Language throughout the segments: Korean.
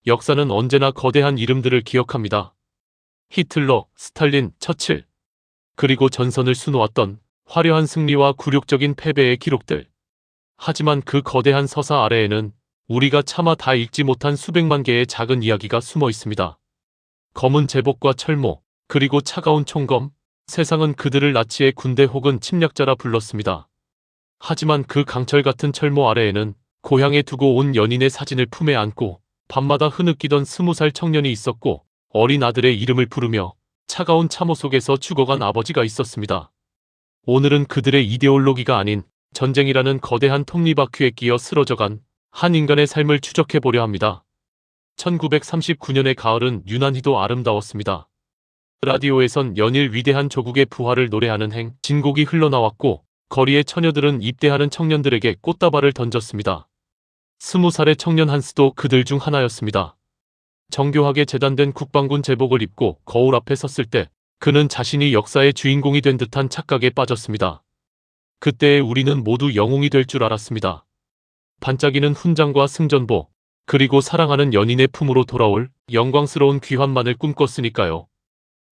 역사는 언제나 거대한 이름들을 기억합니다. 히틀러, 스탈린, 처칠, 그리고 전선을 수놓았던 화려한 승리와 굴욕적인 패배의 기록들. 하지만 그 거대한 서사 아래에는 우리가 차마 다 읽지 못한 수백만 개의 작은 이야기가 숨어 있습니다. 검은 제복과 철모, 그리고 차가운 총검, 세상은 그들을 나치의 군대 혹은 침략자라 불렀습니다. 하지만 그 강철 같은 철모 아래에는 고향에 두고 온 연인의 사진을 품에 안고 밤마다 흐느끼던 20살 청년이 있었고, 어린 아들의 이름을 부르며 차가운 참호 속에서 죽어간 아버지가 있었습니다. 오늘은 그들의 이데올로기가 아닌 전쟁이라는 거대한 톱니바퀴에 끼어 쓰러져간 한 인간의 삶을 추적해보려 합니다. 1939년의 가을은 유난히도 아름다웠습니다. 라디오에선 연일 위대한 조국의 부활을 노래하는 진곡이 흘러나왔고, 거리의 처녀들은 입대하는 청년들에게 꽃다발을 던졌습니다. 20살의 청년 한스도 그들 중 하나였습니다. 정교하게 재단된 국방군 제복을 입고 거울 앞에 섰을 때 그는 자신이 역사의 주인공이 된 듯한 착각에 빠졌습니다. 그때의 우리는 모두 영웅이 될 줄 알았습니다. 반짝이는 훈장과 승전보, 그리고 사랑하는 연인의 품으로 돌아올 영광스러운 귀환만을 꿈꿨으니까요.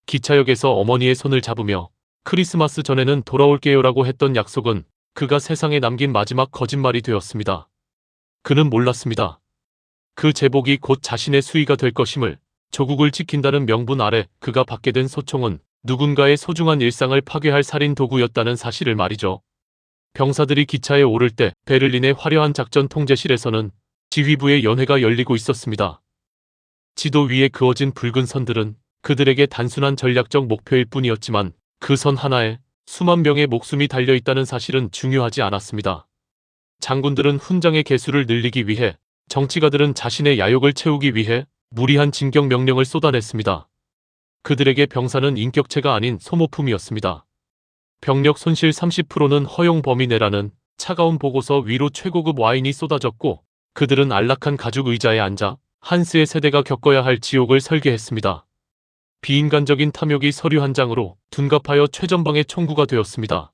기차역에서 어머니의 손을 잡으며 크리스마스 전에는 돌아올게요라고 했던 약속은 그가 세상에 남긴 마지막 거짓말이 되었습니다. 그는 몰랐습니다. 그 제복이 곧 자신의 수의가 될 것임을. 조국을 지킨다는 명분 아래 그가 받게 된 소총은 누군가의 소중한 일상을 파괴할 살인 도구였다는 사실을 말이죠. 병사들이 기차에 오를 때 베를린의 화려한 작전 통제실에서는 지휘부의 연회가 열리고 있었습니다. 지도 위에 그어진 붉은 선들은 그들에게 단순한 전략적 목표일 뿐이었지만 그 선 하나에 수만 명의 목숨이 달려있다는 사실은 중요하지 않았습니다. 장군들은 훈장의 개수를 늘리기 위해, 정치가들은 자신의 야욕을 채우기 위해 무리한 진격 명령을 쏟아냈습니다. 그들에게 병사는 인격체가 아닌 소모품이었습니다. 병력 손실 30%는 허용 범위 내라는 차가운 보고서 위로 최고급 와인이 쏟아졌고, 그들은 안락한 가죽 의자에 앉아 한스의 세대가 겪어야 할 지옥을 설계했습니다. 비인간적인 탐욕이 서류 한 장으로 둔갑하여 최전방의 총구가 되었습니다.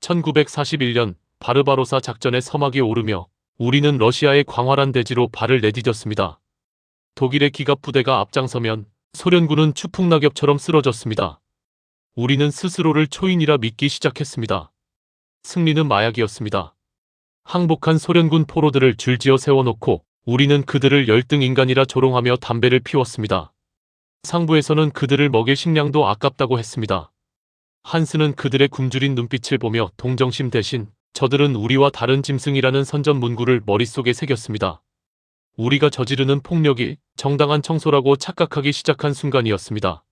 1941년 바르바로사 작전의 서막이 오르며 우리는 러시아의 광활한 대지로 발을 내디뎠습니다. 독일의 기갑부대가 앞장서면 소련군은 추풍낙엽처럼 쓰러졌습니다. 우리는 스스로를 초인이라 믿기 시작했습니다. 승리는 마약이었습니다. 항복한 소련군 포로들을 줄지어 세워놓고 우리는 그들을 열등인간이라 조롱하며 담배를 피웠습니다. 상부에서는 그들을 먹일 식량도 아깝다고 했습니다. 한스는 그들의 굶주린 눈빛을 보며 동정심 대신 저들은 우리와 다른 짐승이라는 선전 문구를 머릿속에 새겼습니다. 우리가 저지르는 폭력이 정당한 청소라고 착각하기 시작한 순간이었습니다.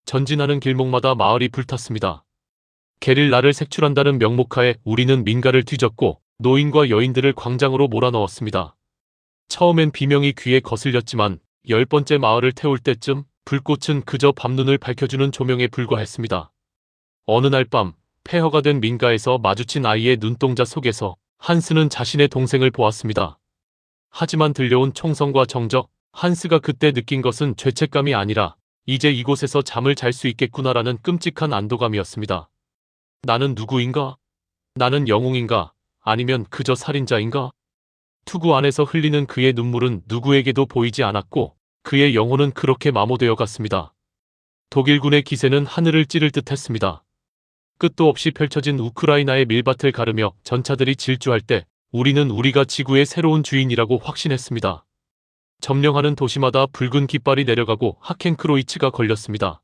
전진하는 길목마다 마을이 불탔습니다. 게릴라를 색출한다는 명목하에 우리는 민가를 뒤졌고 노인과 여인들을 광장으로 몰아넣었습니다. 처음엔 비명이 귀에 거슬렸지만 10번째 마을을 태울 때쯤 불꽃은 그저 밤눈을 밝혀주는 조명에 불과했습니다. 어느 날 밤 폐허가 된 민가에서 마주친 아이의 눈동자 속에서 한스는 자신의 동생을 보았습니다. 하지만 들려온 총성과 정적, 한스가 그때 느낀 것은 죄책감이 아니라 이제 이곳에서 잠을 잘 수 있겠구나라는 끔찍한 안도감이었습니다. 나는 누구인가? 나는 영웅인가? 아니면 그저 살인자인가? 투구 안에서 흘리는 그의 눈물은 누구에게도 보이지 않았고 그의 영혼은 그렇게 마모되어 갔습니다. 독일군의 기세는 하늘을 찌를 듯 했습니다. 끝도 없이 펼쳐진 우크라이나의 밀밭을 가르며 전차들이 질주할 때 우리는 우리가 지구의 새로운 주인이라고 확신했습니다. 점령하는 도시마다 붉은 깃발이 내려가고 하켄크로이츠가 걸렸습니다.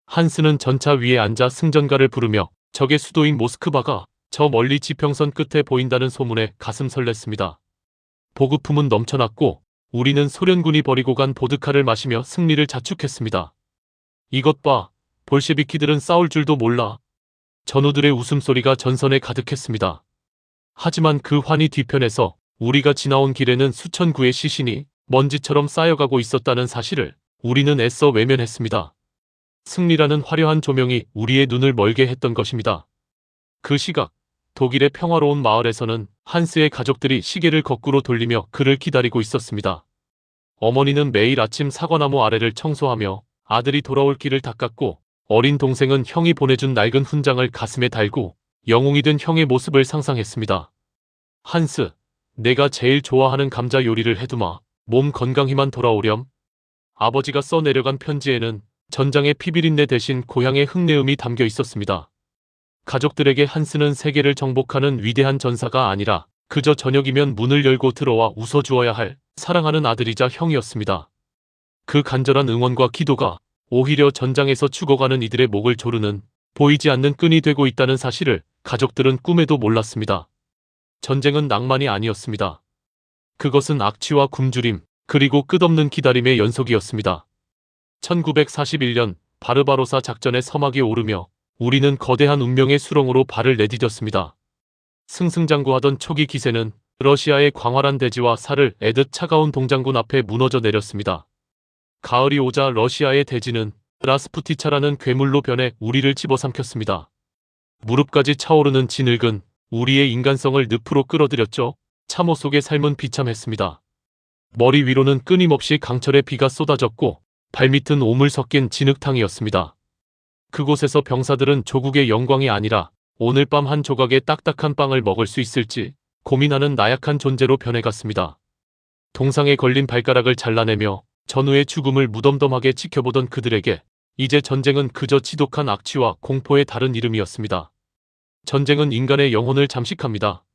한스는 전차 위에 앉아 승전가를 부르며 적의 수도인 모스크바가 저 멀리 지평선 끝에 보인다는 소문에 가슴 설렜습니다. 보급품은 넘쳐났고 우리는 소련군이 버리고 간 보드카를 마시며 승리를 자축했습니다. 이것 봐, 볼셰비키들은 싸울 줄도 몰라. 전우들의 웃음소리가 전선에 가득했습니다. 하지만 그 환희 뒤편에서 우리가 지나온 길에는 수천 구의 시신이 먼지처럼 쌓여가고 있었다는 사실을 우리는 애써 외면했습니다. 승리라는 화려한 조명이 우리의 눈을 멀게 했던 것입니다. 그 시각, 독일의 평화로운 마을에서는 한스의 가족들이 시계를 거꾸로 돌리며 그를 기다리고 있었습니다. 어머니는 매일 아침 사과나무 아래를 청소하며 아들이 돌아올 길을 닦았고 어린 동생은 형이 보내준 낡은 훈장을 가슴에 달고 영웅이 된 형의 모습을 상상했습니다. 한스, 내가 제일 좋아하는 감자 요리를 해두마. 몸 건강히만 돌아오렴. 아버지가 써내려간 편지에는 전장의 피비린내 대신 고향의 흙내음이 담겨 있었습니다. 가족들에게 한스는 세계를 정복하는 위대한 전사가 아니라 그저 저녁이면 문을 열고 들어와 웃어주어야 할 사랑하는 아들이자 형이었습니다. 그 간절한 응원과 기도가 오히려 전장에서 죽어가는 이들의 목을 조르는 보이지 않는 끈이 되고 있다는 사실을 가족들은 꿈에도 몰랐습니다. 전쟁은 낭만이 아니었습니다. 그것은 악취와 굶주림, 그리고 끝없는 기다림의 연속이었습니다. 1941년 바르바로사 작전의 서막이 오르며 우리는 거대한 운명의 수렁으로 발을 내디뎠습니다. 승승장구하던 초기 기세는 러시아의 광활한 대지와 살을 애듯 차가운 동장군 앞에 무너져 내렸습니다. 가을이 오자 러시아의 대지는 라스푸티차라는 괴물로 변해 우리를 집어삼켰습니다. 무릎까지 차오르는 진흙은 우리의 인간성을 늪으로 끌어들였죠. 참호 속의 삶은 비참했습니다. 머리 위로는 끊임없이 강철의 비가 쏟아졌고 발밑은 오물 섞인 진흙탕이었습니다. 그곳에서 병사들은 조국의 영광이 아니라 오늘 밤 한 조각의 딱딱한 빵을 먹을 수 있을지 고민하는 나약한 존재로 변해갔습니다. 동상에 걸린 발가락을 잘라내며 전우의 죽음을 무덤덤하게 지켜보던 그들에게 이제 전쟁은 그저 지독한 악취와 공포의 다른 이름이었습니다. 전쟁은 인간의 영혼을 잠식합니다.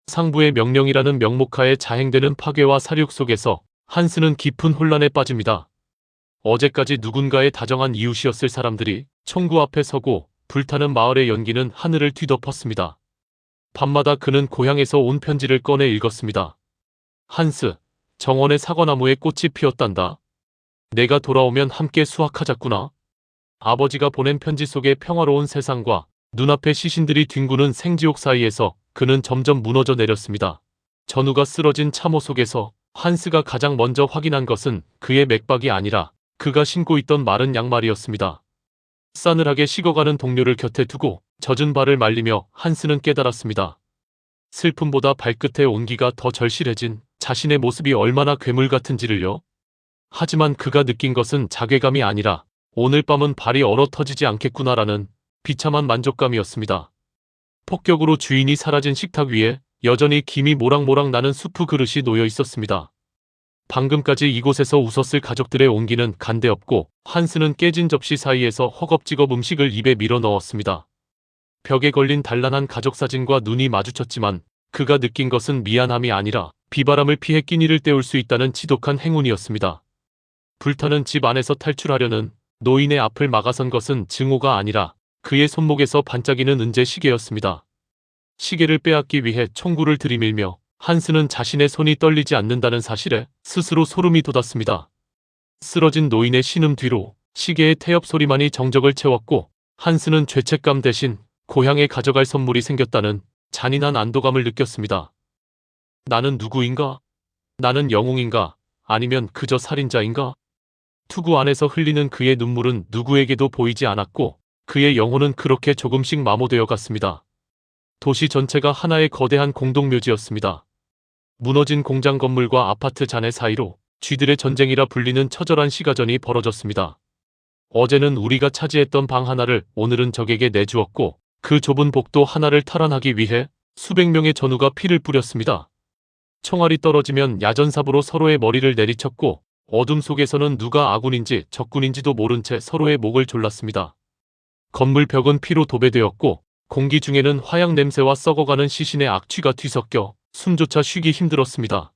상부의 명령이라는 명목하에 자행되는 파괴와 살육 속에서 한스는 깊은 혼란에 빠집니다. 어제까지 누군가의 다정한 이웃이었을 사람들이 총구 앞에 서고 불타는 마을의 연기는 하늘을 뒤덮었습니다. 밤마다 그는 고향에서 온 편지를 꺼내 읽었습니다. 한스, 정원의 사과나무에 꽃이 피었단다. 내가 돌아오면 함께 수확하자꾸나. 아버지가 보낸 편지 속의 평화로운 세상과 눈앞에 시신들이 뒹구는 생지옥 사이에서 그는 점점 무너져 내렸습니다. 전우가 쓰러진 참호 속에서 한스가 가장 먼저 확인한 것은 그의 맥박이 아니라 그가 신고 있던 마른 양말이었습니다. 싸늘하게 식어가는 동료를 곁에 두고 젖은 발을 말리며 한스는 깨달았습니다. 슬픔보다 발끝의 온기가 더 절실해진 자신의 모습이 얼마나 괴물 같은지를요. 하지만 그가 느낀 것은 자괴감이 아니라 오늘 밤은 발이 얼어 터지지 않겠구나라는 비참한 만족감이었습니다. 폭격으로 주인이 사라진 식탁 위에 여전히 김이 모락모락 나는 수프 그릇이 놓여 있었습니다. 방금까지 이곳에서 웃었을 가족들의 온기는 간데없고 한스는 깨진 접시 사이에서 허겁지겁 음식을 입에 밀어 넣었습니다. 벽에 걸린 단란한 가족사진과 눈이 마주쳤지만 그가 느낀 것은 미안함이 아니라 비바람을 피해 끼니를 때울 수 있다는 지독한 행운이었습니다. 불타는 집 안에서 탈출하려는 노인의 앞을 막아선 것은 증오가 아니라 그의 손목에서 반짝이는 은재 시계였습니다. 시계를 빼앗기 위해 총구를 들이밀며 한스는 자신의 손이 떨리지 않는다는 사실에 스스로 소름이 돋았습니다. 쓰러진 노인의 신음 뒤로 시계의 태엽 소리만이 정적을 채웠고 한스는 죄책감 대신 고향에 가져갈 선물이 생겼다는 잔인한 안도감을 느꼈습니다. 나는 누구인가? 나는 영웅인가? 아니면 그저 살인자인가? 투구 안에서 흘리는 그의 눈물은 누구에게도 보이지 않았고 그의 영혼은 그렇게 조금씩 마모되어 갔습니다. 도시 전체가 하나의 거대한 공동묘지였습니다. 무너진 공장 건물과 아파트 잔해 사이로 쥐들의 전쟁이라 불리는 처절한 시가전이 벌어졌습니다. 어제는 우리가 차지했던 방 하나를 오늘은 적에게 내주었고 그 좁은 복도 하나를 탈환하기 위해 수백 명의 전우가 피를 뿌렸습니다. 총알이 떨어지면 야전삽으로 서로의 머리를 내리쳤고 어둠 속에서는 누가 아군인지 적군인지도 모른 채 서로의 목을 졸랐습니다. 건물 벽은 피로 도배되었고 공기 중에는 화약 냄새와 썩어가는 시신의 악취가 뒤섞여 숨조차 쉬기 힘들었습니다.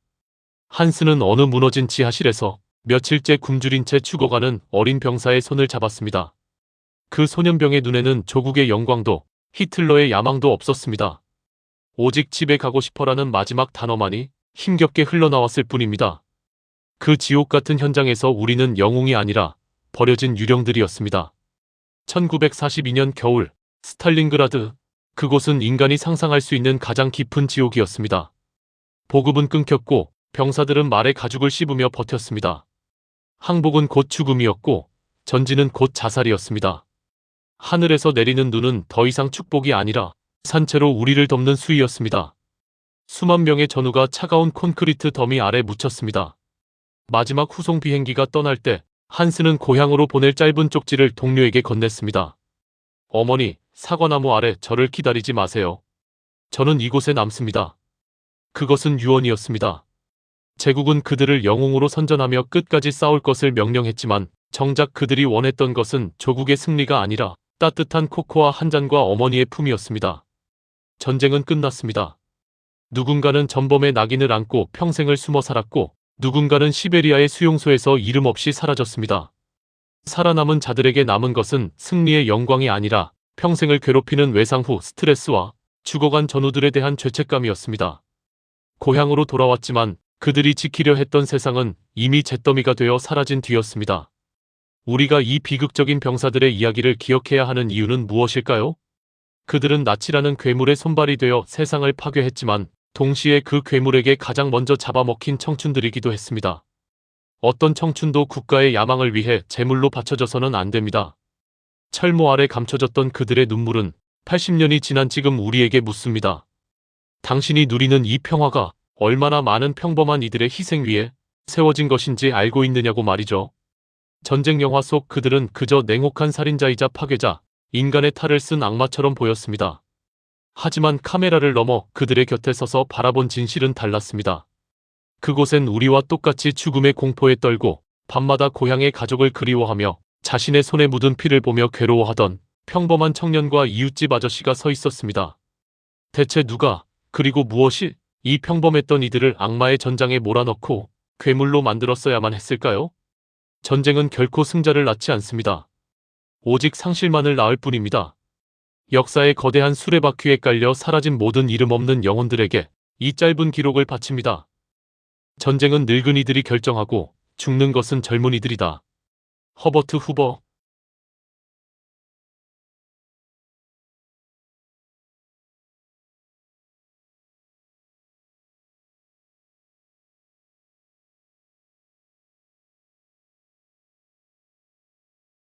한스는 어느 무너진 지하실에서 며칠째 굶주린 채 죽어가는 어린 병사의 손을 잡았습니다. 그 소년병의 눈에는 조국의 영광도 히틀러의 야망도 없었습니다. 오직 집에 가고 싶어라는 마지막 단어만이 힘겹게 흘러나왔을 뿐입니다. 그 지옥 같은 현장에서 우리는 영웅이 아니라 버려진 유령들이었습니다. 1942년 겨울 스탈린그라드, 그곳은 인간이 상상할 수 있는 가장 깊은 지옥이었습니다. 보급은 끊겼고 병사들은 말에 가죽을 씹으며 버텼습니다. 항복은 곧 죽음이었고 전진은 곧 자살이었습니다. 하늘에서 내리는 눈은 더 이상 축복이 아니라 산채로 우리를 덮는 수위였습니다. 수만 명의 전우가 차가운 콘크리트 더미 아래 묻혔습니다. 마지막 후송 비행기가 떠날 때 한스는 고향으로 보낼 짧은 쪽지를 동료에게 건넸습니다. 어머니, 사과나무 아래 저를 기다리지 마세요. 저는 이곳에 남습니다. 그것은 유언이었습니다. 제국은 그들을 영웅으로 선전하며 끝까지 싸울 것을 명령했지만 정작 그들이 원했던 것은 조국의 승리가 아니라 따뜻한 코코아 한 잔과 어머니의 품이었습니다. 전쟁은 끝났습니다. 누군가는 전범의 낙인을 안고 평생을 숨어 살았고 누군가는 시베리아의 수용소에서 이름 없이 사라졌습니다. 살아남은 자들에게 남은 것은 승리의 영광이 아니라 평생을 괴롭히는 외상 후 스트레스와 죽어간 전우들에 대한 죄책감이었습니다. 고향으로 돌아왔지만 그들이 지키려 했던 세상은 이미 잿더미가 되어 사라진 뒤였습니다. 우리가 이 비극적인 병사들의 이야기를 기억해야 하는 이유는 무엇일까요? 그들은 낯이라는 괴물의 손발이 되어 세상을 파괴했지만 동시에 그 괴물에게 가장 먼저 잡아먹힌 청춘들이기도 했습니다. 어떤 청춘도 국가의 야망을 위해 제물로 바쳐져서는 안 됩니다. 철모 아래 감춰졌던 그들의 눈물은 80년이 지난 지금 우리에게 묻습니다. 당신이 누리는 이 평화가 얼마나 많은 평범한 이들의 희생 위에 세워진 것인지 알고 있느냐고 말이죠. 전쟁 영화 속 그들은 그저 냉혹한 살인자이자 파괴자, 인간의 탈을 쓴 악마처럼 보였습니다. 하지만 카메라를 넘어 그들의 곁에 서서 바라본 진실은 달랐습니다. 그곳엔 우리와 똑같이 죽음의 공포에 떨고 밤마다 고향의 가족을 그리워하며 자신의 손에 묻은 피를 보며 괴로워하던 평범한 청년과 이웃집 아저씨가 서 있었습니다. 대체 누가, 그리고 무엇이 이 평범했던 이들을 악마의 전장에 몰아넣고 괴물로 만들었어야만 했을까요? 전쟁은 결코 승자를 낳지 않습니다. 오직 상실만을 낳을 뿐입니다. 역사의 거대한 수레바퀴에 깔려 사라진 모든 이름 없는 영혼들에게 이 짧은 기록을 바칩니다. 전쟁은 늙은이들이 결정하고 죽는 것은 젊은이들이다. 허버트 후버